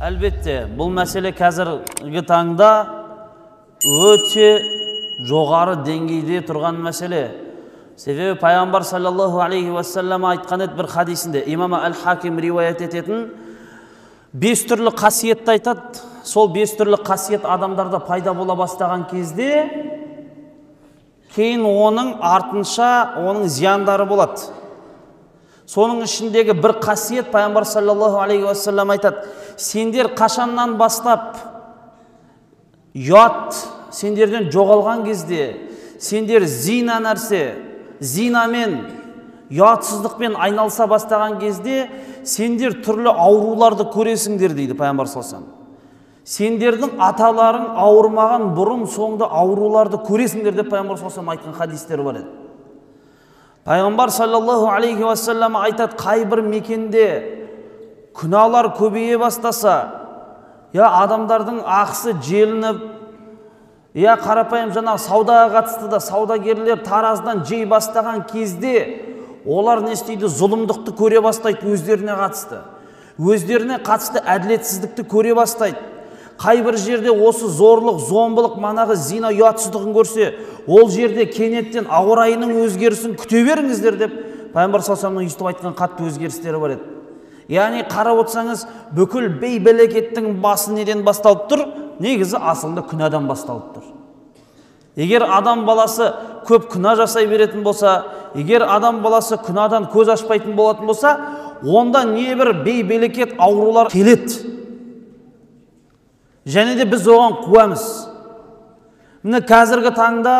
Әлбетте, бұл мәселе қазіргі таңда өте жоғары деңгейде тұрған мәселе. Себебі пайғамбар саллаллаху алейхи уассалам айтқан еді бір хадисінде, имам Әл-Хаким риуаят ететін 5 түрлі қасиетті айтады. Сол 5 түрлі қасиет адамдарда пайда бола бастаған кезде, кейін оның артынша оның зияндары болады. Соның ішіндегі бір қасиет пайғамбар саллаллаху алейхи уассалам айтады: сендер қашаннан бастап ұят сендерден жоғалған кезде, сендер зина нәрсе, зинамен, ұятсыздықпен айналса бастаған кезде, сендер түрлі ауруларды көресіңдер дейді пайғамбар саллаллаху алейхи уассалам. Сендердің аталарың ауырмаған бұрын соңды ауруларды көресіңдер деп пайғамбар саллаллаху алейхи уассалам айтқан хадистер бар еді. Пайғамбар саллаллаху алейхи уассалам айтады, қайбір мекенде күнәлар көбейе бастаса, адамдардың ақысы желініп, қарапайым жаңағы саудаға қатысты да саудагерлер тараздан жей бастаған кезде, олар не істейді? Зұлымдықты көре бастайды өздеріне қатысты. Өздеріне қатысты әділетсіздікті көре бастайды. Қайбір жерде осы зорлық, зомбылық, манағы зина, ұятсыздығын көрсе, ол жерде кенеттен ауа райының өзгерісін күте беріңіздер деп пайғамбар саллаллаху алейхи уассалам айтқан қатты өзгерістері бар еді. Яғни қарап отырсаңыз, бүкіл бей-берекеттің басы неден басталып тұр? Негізі асылында күнәдан басталып тұр. Егер адам баласы көп күнә жасай беретін болса, егер адам баласы күнәдан көз ашпайтын болатын болса, онда небір бей-берекет аурулар келеді. Және де біз оған куәміз. Міне қазіргі таңда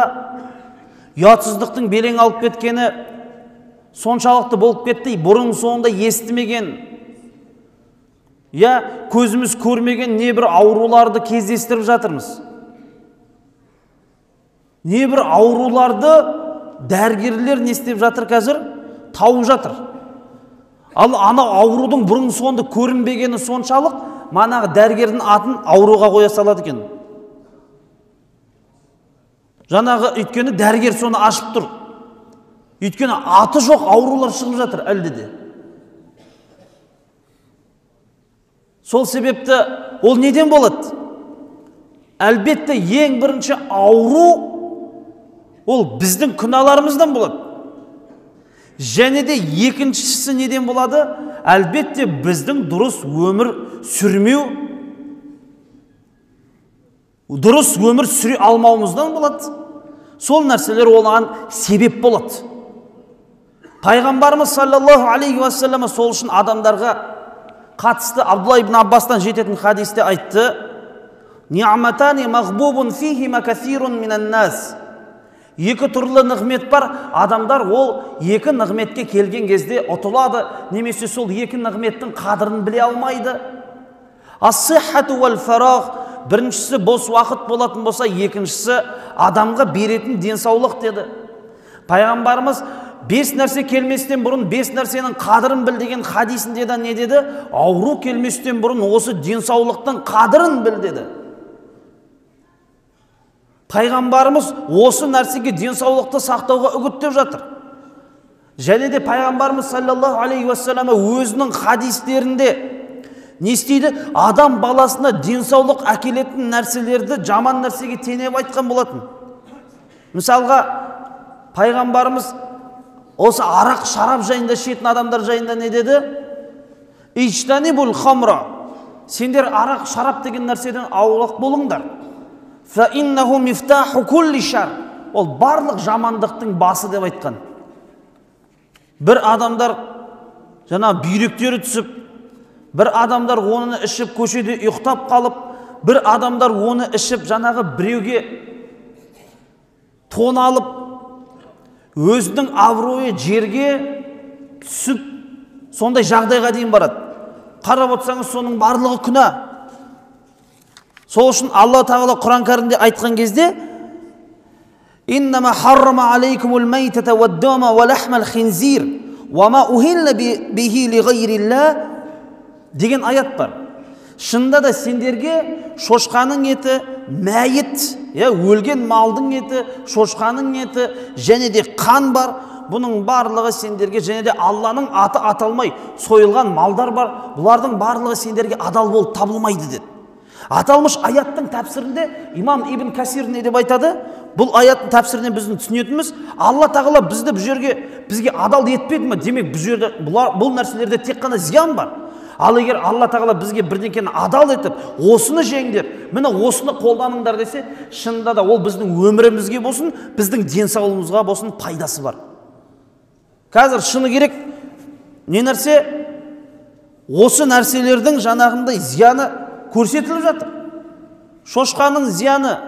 ұятсыздықтың белең алып кеткені соншалықты болып кетті, бұрын соңында естімеген, көзіміз көрмеген небір ауруларды кездестіріп жатырмыз. Небір ауруларды дәрігерлер не істеп жатыр қазір? Тауып жатыр. Ал ана аурудың бұрын соңында көрінбегені соншалық, манағы дәрігердің атын ауруға қоя салады екен. Жаңағы өйткені дәрігер соны ашып тұр. Өйткені аты жоқ аурулар шығып жатыр әлде де. Сол себепті ол неден болады? Әлбетте ең бірінші ауру ол біздің күнәларымыздан болады. Және де екіншісі неден болады? Әлбетте біздің дұрыс өмір сүрмеу, дұрыс өмір сүре алмауымыздан болады. Сол нәрселер оған себеп болады. Пайғамбарымыз саллаллаху алейхи уассалам сол үшін адамдарға қатысты Абдулла ибн Аббастан жететін хадисте айтты: «Ниъматани мағбубун фихима касирун минан нас». Екі түрлі нығмет бар, адамдар ол екі нығметке келген кезде ұтылады, немесе сол екі нығметтің қадірін біле алмайды. Ас-сиххату вал фарағ, біріншісі бос уақыт болатын болса, екіншісі адамға беретін денсаулық деді. Пайғамбарымыз 5 нәрсе келместен бұрын 5 нәрсенің қадірін біл деген хадисінде де не деді? Ауру келместен бұрын осы денсаулықтың қадірін біл деді. Пайғамбарымыз осы нәрсеге денсаулықты сақтауға үгіттеп жатыр. Және де пайғамбарымыз саллаллаху алейхи уассалам өзінің хадистерінде не істейді? Адам баласына денсаулық әкелетін нәрселерді жаман нәрсеге теңеп айтқан болатын. Мысалға, пайғамбарымыз осы арақ, шарап жайында ішетін адамдар жайында не деді? Ижтанибул хамра. Сендер арақ, шарап деген нәрседен аулақ болыңдар. Фаиннаху мифтаху кулли шар. Ол барлық жамандықтың басы деп айтқан. Бір адамдар бүйректері түсіп, бір адамдар оны ішіп көшеде ұйықтап қалып, бір адамдар оны ішіп біреуге тоналып, өзінің абыройы жерге түсіп, сондай жағдайға дейін барады. Қарап отырсаңыз, соның барлығы күнә. Сол үшін Алла Тағала Құран кәрімде айтқан кезде: «Иннама харрама алейкумул майтата вад-дама ва лахмал хинзир ва ма ухилла бихи ли гайрилла» деген аят бар. Шында да сендерге шошқаның еті, мәйіт, өлген малдың еті, шошқаның еті, және де қан бар. бұның барлығы сендерге, және де Алланың аты аталмай сойылған малдар бар, бұлардың барлығы сендерге адал болып табылмайды деді. Аталмыш аяттың тәпсірінде имам Ибн Касир не деп айтады? Бұл аяттың тәпсірінен біздің түсінетініміз, Алла тағала бізді бұл жерге бізге адал етпеді ме? Демек бұл жерде бұл нәрселерде тек қана зиян бар. Ал егер Алла тағала бізге бірдеңкені адал етіп, осыны жеңдер, міне осыны қолданыңдар десе, шынында да ол біздің өмірімізге болсын, біздің денсаулығымызға болсын пайдасы бар. Қазір шыны керек не нәрсе? Осы нәрселердің жаңағындай зияны көрсетіліп жатыр. Шошқаның зияны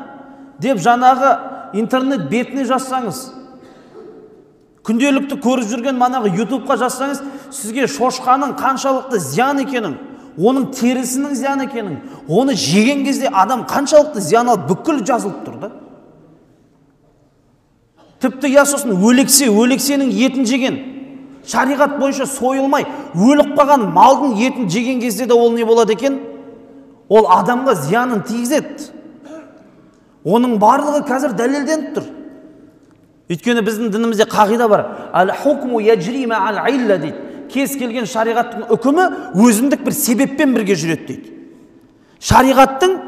деп жаңағы интернет бетіне жазсаңыз, күнделікті көріп жүрген манағы ютубқа жазсаңыз, сізге шошқаның қаншалықты зиян екенін, оның терісінің зиян екенін, оны жеген кезде адам қаншалықты зиян алып бүкіл жазылып тұрды. Тіпті сосын өлексенің етін жеген, шариғат бойынша сойылмай өліп қалған малдың етін жеген кезде де ол не болады екен? Ол адамға зиянын тигізеді. Оның барлығы қазір дәлелденіп тұр. Өйткені біздің дінімізде қағида бар. Ал-хукму яджри мa'ал илля дейді. Кез келген шариғаттың үкімі өзіндік бір себеппен бірге жүреді дейді. Шариғаттың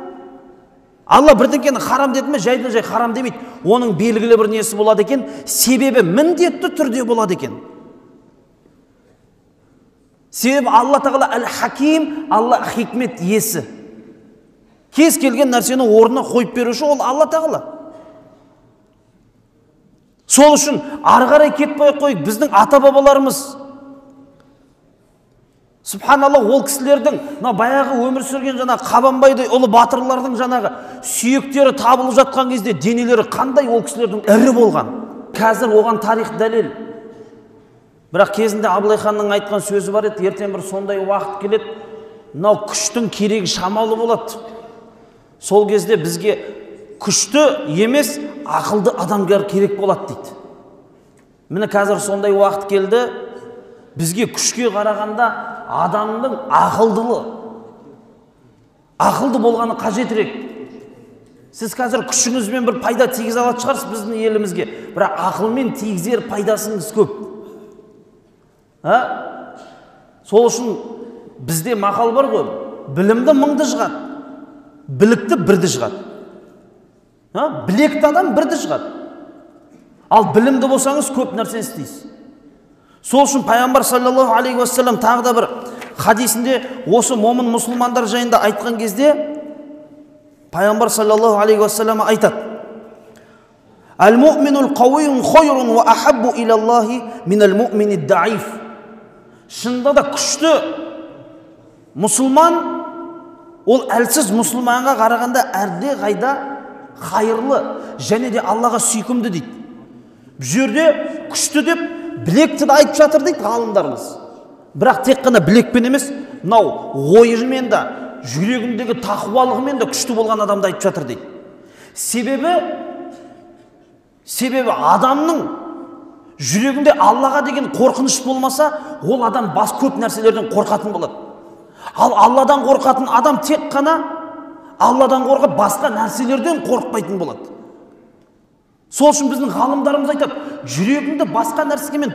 Алла бірдеңкені харам деді ме, жайдан жай харам демейді. Оның белгілі бір несі болады екен, себебі міндетті түрде болады екен. Себебі Алла тағала әл-хаким, Алла хикмет иесі. Кез келген нәрсені орнына қойып беруші ол Алла тағала. Сол үшін ары қарай кетпей қойып, біздің ата-бабаларымыз, субханалла, ол кісілердің баяғы өмір сүрген жаңағы Қабанбайдай ұлы батырлардың жаңағы сүйектері табылып жатқан кезде денелері қандай ол кісілердің ірі болған. Қазір оған тарих дәлел. Бірақ кезінде Абылай ханның айтқан сөзі бар еді, ертең бір сондай уақыт келеді, мынау күштің керегі шамалы болады. Сол кезде бізге күшті емес, ақылды адамдар керек болады дейді. Міне қазір сондай уақыт келді, бізге күшке қарағанда адамның ақылды болғаны қажетірек. Сіз қазір күшіңізбен бір пайда тигізе алатын шығарсыз біздің елімізге, бірақ ақылмен тигізер пайдасыңыз көп. Сол үшін бізде мақал бар ғой, білімді мыңды жығады, білікті бірді жығады. Білекті адам бірді жығады. Ал білімді болсаңыз көп нәрсе істейсіз. Сол үшін пайғамбар саллаллаху алейхи уассалам тағы да бір хадисінде осы момын мұсылмандар жайында айтқан кезде пайғамбар саллаллаху алейхи уассалам айтады: «Әл-муъминул қауиюн хойрун ва ахаббу илаллахи минал муъминид даиф». Шынында да күшті мұсылман ол әлсіз мұсылманға қарағанда әрде қайда қайырлы және де Аллаға сүйкімді дейді. Бұл жерде күшті деп білекті де айтып жатыр дейді ғалымдарымыз. Бірақ тек қана білекпен емес, мынау ойымен да, жүрегіндегі тақуалығымен да күшті болған адамды айтып жатыр дейді. Себебі адамның жүрегінде Аллаға деген қорқыныш болмаса, ол адам бас көп нәрселерден қорқатын болады. Ал Алладан қорқатын адам тек қана Алладан қорқып басқа нәрселерден қорықпайтын болады. Сол үшін біздің ғалымдарымыз айтады, жүрегіңді басқа нәрсемен,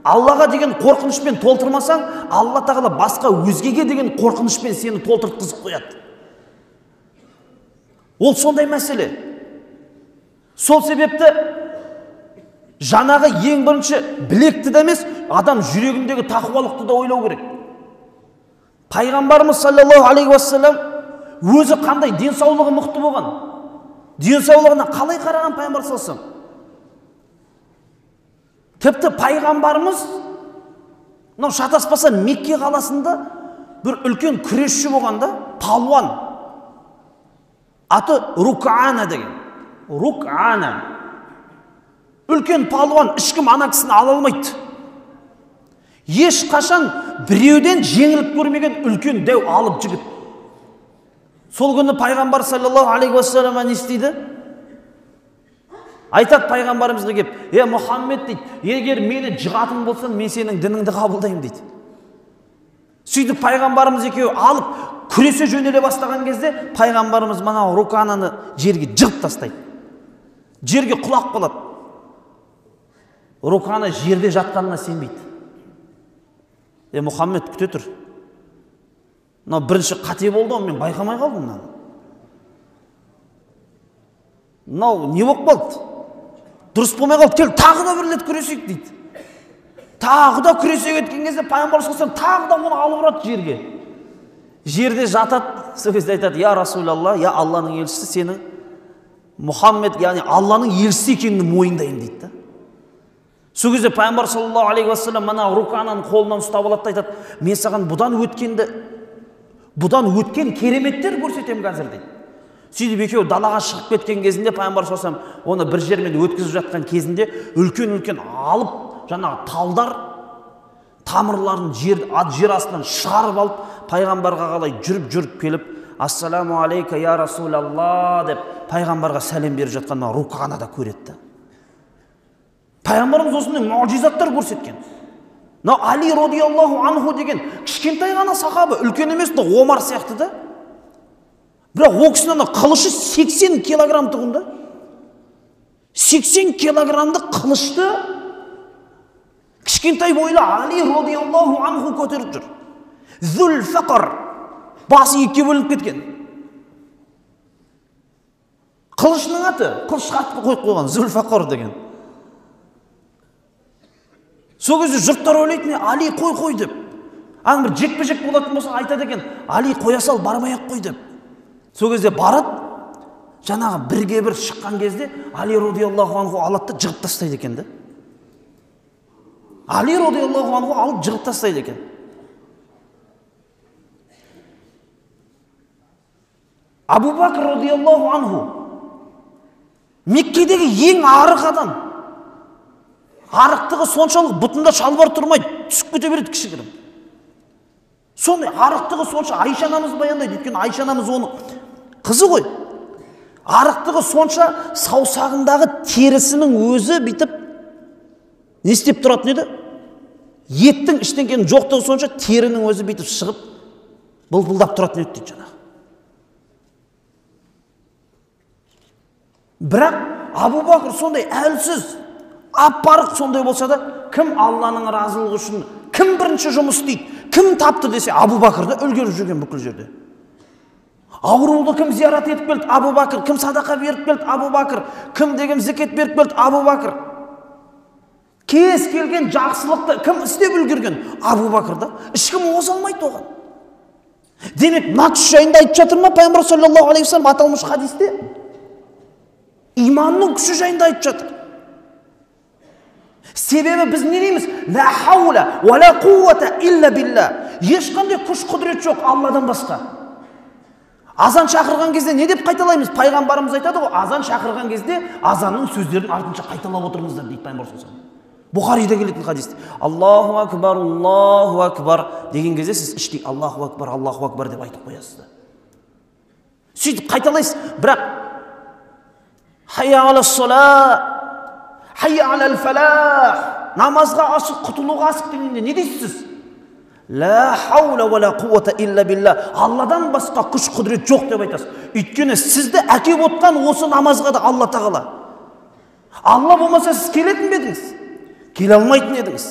Аллаға деген қорқынышпен толтырмасаң, Алла тағала басқа өзгеге деген қорқынышпен сені толтыртқызып қояды. Ол сондай мәселе. Сол себепті жаңағы ең бірінші білекті де емес, адам жүрегіндегі тақуалықты да ойлау керек. Пайғамбарымыз саллаллаху алейхи уассалам өзі қандай денсаулығы мықты болған, денсаулығына қалай қараған пайғамбар салсам. Тіпті пайғамбарымыз мынау шатаспаса Мекке қаласында бір үлкен күресші болғанда, палуан, аты Рук'ана деген. Рук'ана үлкен палуан, ешкім ана кісіні ала алмайды. Ешқашан біреуден жеңіліп көрмеген үлкен дәу алып жігіт. Сол күні пайғамбар саллаллаху алейхи уассалам не істейді? Айтады пайғамбарымызға кеп: Мұхаммед дейді, егер мені жығатын болсаң, мен сенің дініңді қабылдаймын дейді. Сөйтіп пайғамбарымыз екеуі алып күресе жөнеле бастаған кезде пайғамбарымыз мынау Рук'ананы жерге жығып тастайды. Жерге құлап қалады. руканы жерде жатқанына сенбейді. Мұхаммед күте тұр. Мынау бірінші қате болды, мен байқамай қалдым мынаны. Мынау не болып қалды? Дұрыс болмай қалды. Кел, тағы да бір рет күресейік дейді. Тағы да күресе кеткен кезде пайғамбар саллаллаху алейхи вассалам тағы да оны алып ұрады жерге. Жерде жатады, сол кезде айтады: "Я Расулалла, я Алланың елшісі, сенің Мұхаммед, яғни Алланың елшісі екеніңді мойындаймын" дейді да. Сол кезде пайғамбар саллаллаху алейхи вассалам мына руканың қолынан ұстап алады да айтады: "Мен саған бұдан өткен кереметтер көрсетемін қазір" дейді. Сөйтіп екеуі далаға шығып кеткен кезінде пайғамбар саллаллаху алейхи вассалам оны бір жермен өткізіп жатқан кезінде үлкен алып жаңағы талдар тамырларын жер астынан шығарып алып пайғамбарға қалай жүріп келіп: "Ассаламу алейка я Расулалла" деп пайғамбарға сәлем беріп жатқанда руканы да көреді. Пайғамбарымыз осындай мұғжизаттар көрсеткен. Мынау Али радиаллаху анху деген кішкентай ғана сахаба, үлкен емес, Омар сияқты да. Бірақ ол кісінің қылышы 80 килограмм тұғында. 80 килограммды қылышты кішкентай бойлы Али радиаллаху анху көтеріп жүр. Зүл фақыр, басы екіге бөлініп кеткен. Қылышының аты, қылыш қатып қойып қойған, Зүл фақыр деген. Сол кезде жұрттар ойлайды: "Али, қой" деп. Бір жекпе-жек болатын болса айтады екен: "Али, қоя сал, бармай-ақ қой" деп. Сол кезде барады, жаңағы бірге бір шыққан кезде Али радиаллаху анху алады да жығып тастайды екен да. Али радиаллаху анху алып жығып тастайды екен. Абу Бакр радиаллаху анху Меккедегі ең арық адам. Арықтығы соншалық бұтында шалбар тұрмайды, түсіп кете береді кішігірім. Сондай арықтығы сонша Айша анамыз баяндайды, өйткені Айша анамыз оның қызы ғой. Арықтығы сонша саусағындағы терісінің өзі бүйтіп не істеп тұратын еді? Еттің іштен келген жоқтығы сонша терінің өзі бүйтіп шығып бұлбылдап тұратын еді дейді жаңағы. Бірақ Абу Бакр сондай әлсіз, апарық сондай болса да, кім Алланың разылығы үшін, кім бірінші жұмыс істейді, кім тапты десе, Абу Бакрды үлгеріп жүрген бүкіл жерде. Аурулы кім зиярат етіп келді? Абу Бакр. Кім садақа беріп келді? Абу Бакр. Кім деген зекет беріп келді? Абу Бакр. Кез келген жақсылықты кім істеп үлгерген? Абу Бакр да. Ешкім оз алмайды оған. Демек, нақш жайында айтып жатыр ма пайғамбар саллаллаху алейхи вассалам аталмыш хадисте? Иманның күші жайында айтып жатыр. Себебі біз не дейміз? Ла хаула ва ла қувата илля билла. Ешқандай күш құдірет жоқ Алладан басқа. Азан шақырған кезде не деп қайталаймыз? Пайғамбарымыз айтады ғой, азан шақырған кезде азанның сөздерін артынша қайталап отырыңыздар дейді пайғамбар саллаллаху алейхи вассалам. Бұхарида келетін хадис. Аллаху акбар деген кезде сіз іштей Аллаху акбар деп айтып қоясыз. Сөйтіп қайталайсыз, бірақ хайя алас-сола, хайя алал-фалах, намазға асық, құтылуға асық дегенде не дейсіз? Ла хаула ва ла қувата илля билла. Алладан басқа күш құдірет жоқ деп айтасыз. Өйткені сізді әкеп отқан осы намазға да Алла тағала. Алла болмаса сіз келетін бедіңіз, келе алмайтын едіңіз.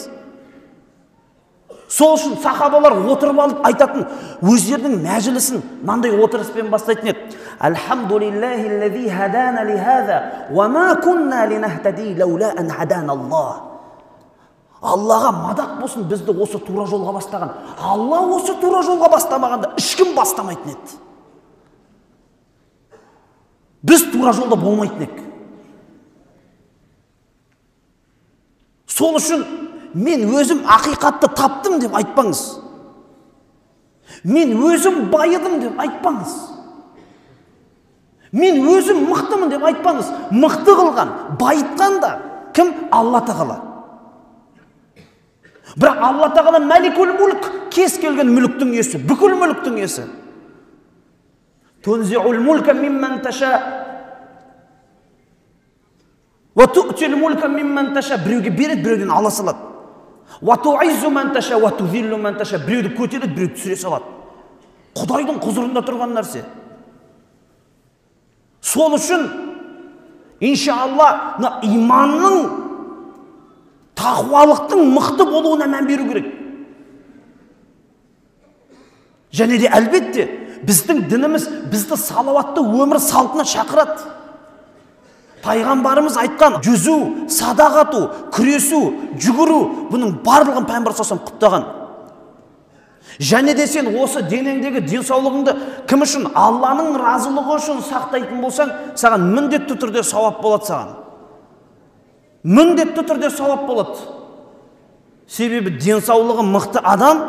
Сол үшін сахабалар отырып алып айтатын, өздерінің мәжілісін мынандай отырыспен бастайтын еді. Алхамдулиллахи аллази хадана ли хаза ва ма кунна линахтади лаула ан хадана Аллах. Аллаға мадақ болсын, бізді осы тура жолға бастаған. Алла осы тура жолға бастамағанда ешкім бастамайтын еді. Біз тура жолда болмайтын едік. Сол үшін мен өзім ақиқатты таптым деп айтпаңыз. Мен өзім байыдым деп айтпаңыз. Мен өзім мықтымын деп айтпаңыз. Мықты қылған, байытқан да кім? Алла тағала. Бірақ Алла тағала мәликул мүлк, кез келген мүліктің иесі, бүкіл мүліктің иесі. Тунзиул мүлка мимман таша ва ту'тил мүлка мимман таша. Біреуге береді, біреуден ала салады. Ва ту'иззу ман таша ва тузиллу ман таша. Біреуді көтереді, біреуді түсіре салады. Құдайдың құзырында тұрған нәрсе. Сол үшін иншалла иманның тақуалықтың мықты болуына мән беру керек. Және де әлбетте біздің дініміз бізді салауатты өмір салтына шақырады. Пайғамбарымыз айтқан жүзу, садақ ату, күресу, жүгіру, бұның барлығын Пайғамбар саллаллаху құптаған. Және де сен осы денеңдегі денсаулығыңды кім үшін? Алланың разылығы үшін сақтайтын болсаң, саған міндетті түрде сауап болады саған. Міндетті түрде сауап болады. Себебі денсаулығы мықты адам,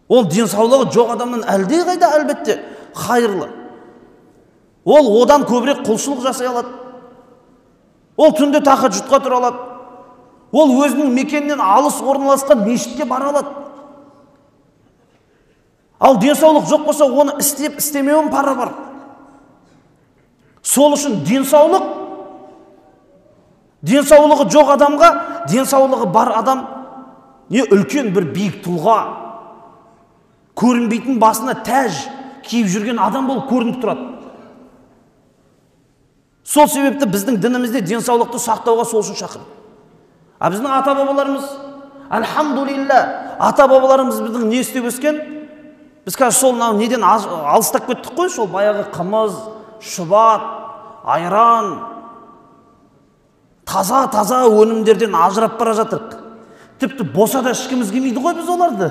ол денсаулығы жоқ адамнан әлдеқайда әлбетте хайырлы. Ол одан көбірек құлшылық жасай алады. Ол түнде тахаджудқа тұра алады. Ол өзінің мекенінен алыс орналасқан мешітке бара алады. Ал денсаулық жоқ болса, оны істеп істемеуін пара бар. Сол үшін денсаулығы жоқ адамға, денсаулығы бар адам не үлкен бір биік тұлға, көрінбейтін басына тәж киіп жүрген адам болып көрініп тұрады. Сол себепті біздің дінімізде денсаулықты сақтауға сол үшін шақырды. А біздің ата-бабаларымыз, альхамдулилля, ата-бабаларымыз біздің не істеп өскен? Біз қазір сол неден алыстап кеттік қой, сол баяғы қымыз, шұбат, айран, таза өнімдерден ажырап бара жатырық. Тіпті боса да ішкіміз келмейді ғой біз оларды.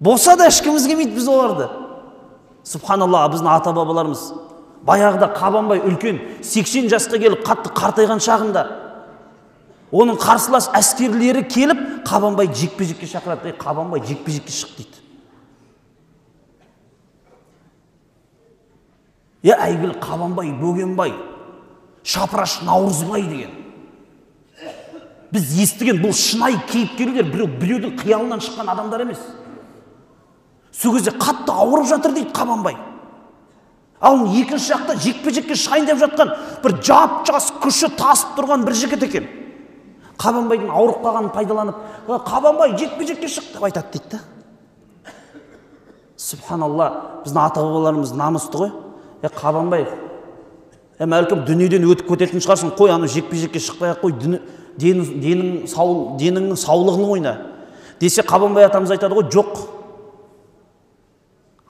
Боса да ішкіміз келмейді біз оларды. Субханалла, біздің ата-бабаларымыз баяғыда қабанбай үлкен 80 жасқа келіп қатты қартайған шағында оның қарсылас әскерлері келіп қабанбай жекпе-жекке шақырады. Қабанбай жекпе-жекке шық дейді. Әйгілі Қабанбай, Бөгенбай, Шапыраш Наурызбай деген. Біз естіген бұл шынайы кейіпкерлер біреудің қиялынан шыққан адамдар емес. Сол кезде қатты ауырып жатыр дейді Қабанбай. Ал екінші жақта жекпе-жекке шығайын деп жатқан бір жап-жас күші тасып тұрған бір жігіт екен. Қабанбайдың ауырып қалғанын пайдаланып, Қабанбай жекпе-жекке шық деп айтады дейді. Субханалла, біздің ата-бабаларымыз намысты ғой. Қабанбай, мәлкім дүниеден өтіп кететін шығарсың, қой, аны жекпе-жекке шықпай-ақ қой, деніңнің саулығын ойна десе, Қабанбай атамыз айтады ғой, жоқ,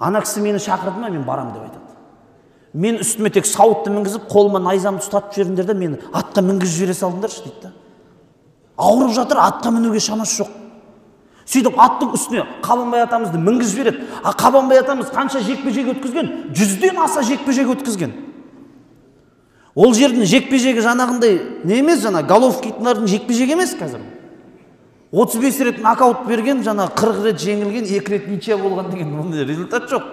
ана кісі мені шақырды ма, мен барам деп айтады. Мен үстіме тек сауытты мінгізіп, қолыма найзамды ұстатып жіберіңдер де мені атқа мінгізіп жібере салыңдаршы дейді. Ауырып жатыр, атқа мінуге шамасы жоқ. Сөйтіп аттың үстіне Қабанбай атамызды мінгізіп жібереді. Қабанбай атамыз қанша жекпе-жек өткізген? 100-ден аса жекпе-жек өткізген. Ол жердің жекпе-жегі жаңағындай не емес, жаңа головкитлардың жекпе-жегі емес қазір. 35 рет нокаут берген, жаңа 40 рет жеңілген, 2 рет ничья болған деген ондай результат жоқ.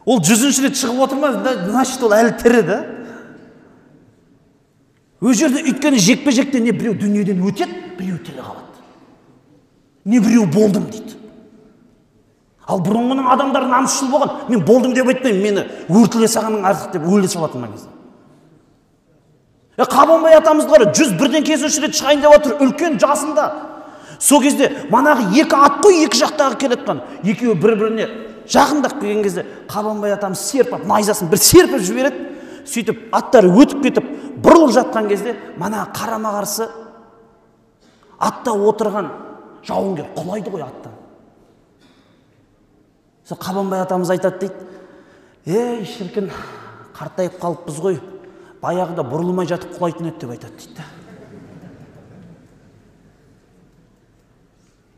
Ол 100-ші рет шығып отырмaz, значит ол әлі тірі да. Өз жерде өйткені жекпе-жекте не біреу дүниеден өтеді, біреу тірі қалады. Не біреу болдым дейді. Ал бұрынғының адамдары намысшыл болған, мен болдым деп айтпаймын, мені өртіле сағанның артық деп өле салатын кезде. Қабанбай атамыз қара 101-ден kesінші рет шығайын деп отыр, үлкен жасында. Сол кезде манағы екі ат қой, екі жақтағы келетқан. Екеуі бір-біріне жақындап келген кезде Қабанбай атамыз серпіп, найзасын бір серпіп жібереді. Сөйтіп аттары өтіп кетіп, бұрылып жатқан кезде мана қарама-қарсы атта отырған жауынгер құлайды ғой аттан. Сол Қабанбай атамыз айтады дейді, шіркін, қартайып қалыппыз ғой, баяғыда бұрылмай жатып құлайтын еді деп айтады дейді.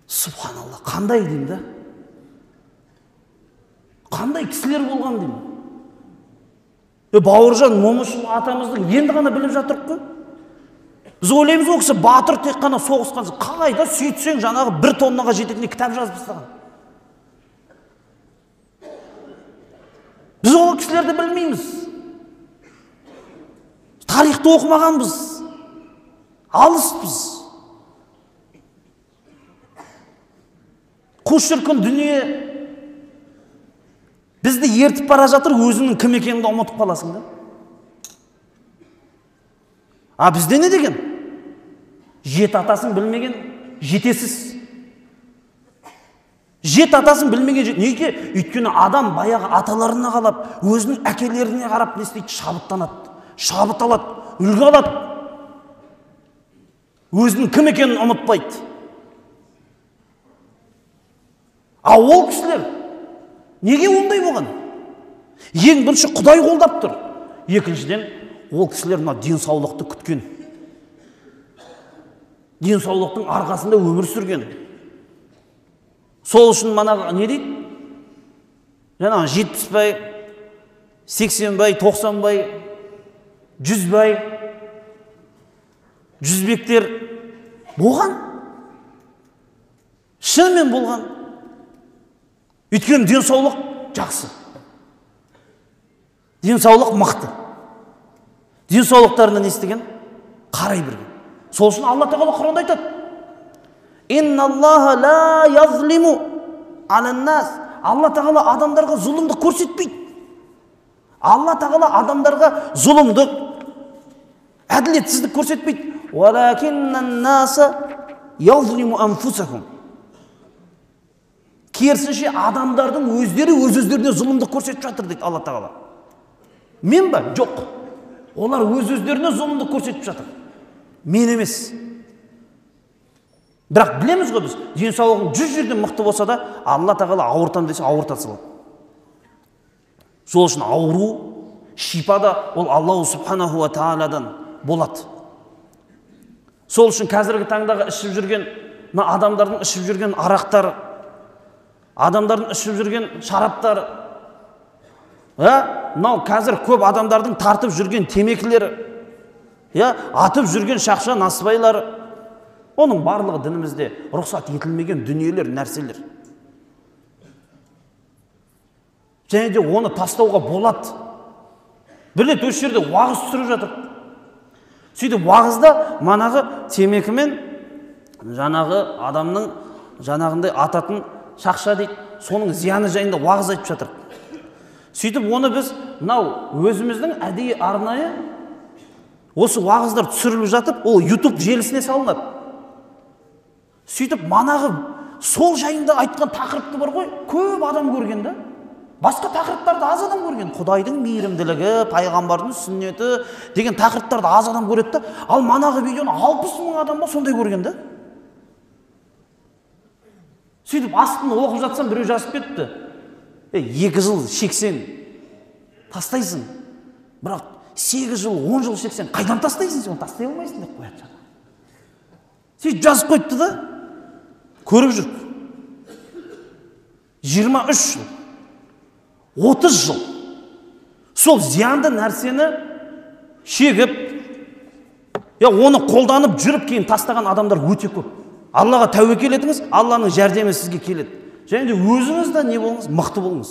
Субханалла, қандай деймін да? Қандай кісілер болған деймін? Бауыржан Момышұлы атамыздың енді ғана біліп жатырық қой. Біз ойлаймыз ол кісі батыр тек қана соғысқан. Қайда сөйтсең жаңағы 1 тоннаға жететіндей кітап жазып тастаған. Біз ол кісілерді білмейміз. Тарихты оқымағанбыз. Алыспыз. Қу шіркін дүние бізді ертіп бара жатыр, өзінің кім екеніңді ұмытып қаласың да. Бізде не деген? Жет атасын білмеген жетесіз. Жет атасын білмеген жет. Неге? Өйткені адам баяғы аталарына қалап, өзінің әкелеріне қарап не істейді? Шабыттанады, шабыт алады, үлгі алады. өзінің кім екенін ұмытпайды. А ол кісілер неге ондай болған? Ең бірінші Құдай қолдап тұр. Екіншіден, ол кісілер мына денсаулықты күткен. Денсаулықтың арқасында өмір сүрген. Сол үшін мана не дейді? Жаңағы 70 бай, 80 бай, 90 бай, 100 бай, жүзбектер болған. Шынымен болған. Өйткені денсаулық жақсы. Денсаулық мықты. Денсаулықтарынан естіген қарай берген. Сол үшін Алла Тағала Құранда айтады: «Инналлаха ла язлиму алан-нас». Алла Тағала адамдарға зұлымдық көрсетпейді. Алла Тағала адамдарға зұлымдық, әділетсіздік көрсетпейді. «Валакиннан-наса язлиму анфусахум». Керісінше адамдардың өздері өз-өздеріне зұлымдық көрсетіп жатыр дейді Алла Тағала. Мен ба? Жоқ. Олар өз-өздеріне зұлымдық көрсетіп жатыр. Мен емес. Бірақ білеміз ғой біз, денсаулығың 100 жерден мықты болса да, Алла Тағала ауыртам десе ауырта салады. Сол үшін ауру, шипа да ол Аллаху Субханаху ва Тааладан болады. Сол үшін қазіргі таңдағы ішіп жүрген, адамдардың ішіп жүрген арақтар, адамдардың ішіп жүрген шараптар, мынау қазір көп адамдардың тартып жүрген темекілер, атып жүрген шақша насыбайлар, оның барлығы дінімізде рұқсат етілмеген дүниелер, нәрселер. Және де оны тастауға болады. Бір рет осы жерде уағыз түсіріп жатыр. Сөйтіп уағызда манағы темекімен жаңағы адамның жаңағындай ататын шақша дейді, соның зияны жайында уағыз айтып жатыр. Сөйтіп оны біз мынау өзіміздің әдейі арнайы осы уағыздар түсіріліп жатып, ол YouTube желісіне салынады. Сөйтіп манағы сол жайында айтқан тақырыпты бар ғой, көп адам көрген да. Басқа тақырыптарды аз адам көрген. Құдайдың мейірімділігі, пайғамбардың сүннеті деген тақырыптарды аз адам көреді да. Ал манағы видеоны 60 мың адам ба сондай көрген да. Сөйтіп астын оқып жатсам біреу жазып кетті: 2 жыл шексең тастайсың, бірақ 8 жыл, 10 жыл шексең қайдан тастайсың, сен тастай алмайсың деп қояды жаңа. Сөйтіп жазып қойыпты да, көріп жүр. 23 жыл, 30 жыл сол зиянды нәрсені шегіп, оны қолданып жүріп кейін тастаған адамдар өте көп. Аллаға тәуекел етіңіз, Алланың жәрдемі сізге келеді. Және де өзіңіз де не болыңыз, мықты болыңыз.